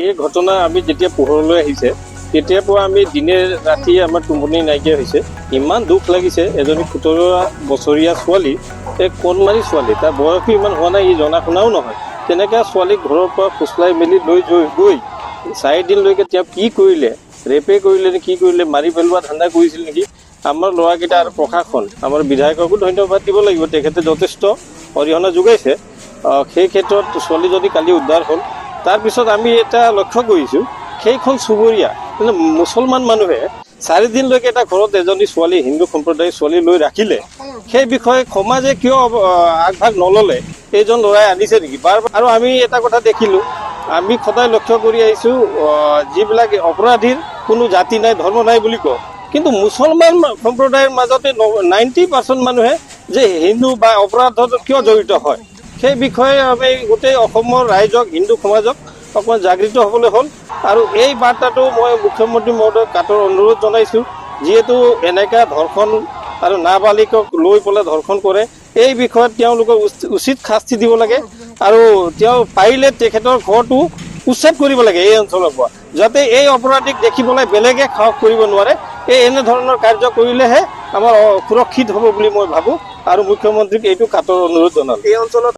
এই ঘটনা আমি যেতিয়া পোহৰলৈ আহিছে তেতিয়াৰ পৰা আমি দিনে ৰাতিয়ে আমাৰ টোপনি নাইকিয়া হৈছে। ইমান দুখ লাগিছে। এজনী 17 বছৰীয়া ছোৱালী, এক কণমাৰী ছোৱালী, তাৰ বয়সো ইমান হোৱা নাই, ই জনা শুনাও নহয়। তেনেকৈ ছোৱালীক ঘৰৰ পৰা ফুচলাই মেলি লৈ গৈ 4 দিনলৈকে তেওঁ কি কৰিলে, ৰেপে কৰিলে নে কি কৰিলে, মাৰি পেলোৱা ধান্দা কৰিছিল নেকি। আমাৰ ল'ৰাকেইটা আৰু প্ৰশাসন, আমাৰ বিধায়ককো ধন্যবাদ দিব লাগিব, তেখেতে যথেষ্ট অৰিহণা যোগাইছে। সেই ক্ষেত্ৰত ছোৱালীজনী কালি উদ্ধাৰ হ'ল। তাৰপিছত আমি এটা লক্ষ্য কৰিছোঁ, সেইখন চুবুৰীয়া মুছলমান মানুহে 4 দিনলৈকে এটা ঘৰত এজনী ছোৱালী, হিন্দু সম্প্ৰদায়ৰ ছোৱালী লৈ ৰাখিলে। সেই বিষয়ে সমাজে কিয় আগভাগ নল'লে, এইজন ল'ৰাই আনিছে নেকি বাৰ। আৰু আমি এটা কথা দেখিলোঁ, আমি সদায় লক্ষ্য কৰি আহিছোঁ, যিবিলাক অপৰাধীৰ কোনো জাতি নাই, ধৰ্ম নাই বুলি কওঁ, কিন্তু মুছলমান সম্প্ৰদায়ৰ মাজতে 90% মানুহে যে হিন্দু বা অপৰাধত কিয় জড়িত হয়, সেই বিষয়ে আমি গোটেই অসমৰ ৰাইজক, হিন্দু সমাজক অকণমান জাগৃত হ'বলৈ হ'ল। আৰু এই বাৰ্তাটো মই মুখ্যমন্ত্ৰী মহোদয়ক কাটৰ অনুৰোধ জনাইছোঁ, যিহেতু এনেকুৱা ধৰ্ষণ আৰু নাবালিকক লৈ পেলাই ধৰ্ষণ কৰে, এই বিষয়ত তেওঁলোকক উচিত শাস্তি দিব লাগে। আৰু তেওঁ পাৰিলে তেখেতৰ ঘৰটো উচ্ছেদ কৰিব লাগে এই অঞ্চলৰ পৰা, যাতে এই অপৰাধীক দেখি পেলাই বেলেগে সাহস কৰিব নোৱাৰে। এনেধৰণৰ কাৰ্য কৰিলেহে আমাৰ সুৰক্ষিত হ'ব বুলি মই ভাবোঁ, আৰু মুখ্যমন্ত্ৰীক এইটো কাটৰ অনুৰোধ জনালোঁ। এই অঞ্চলত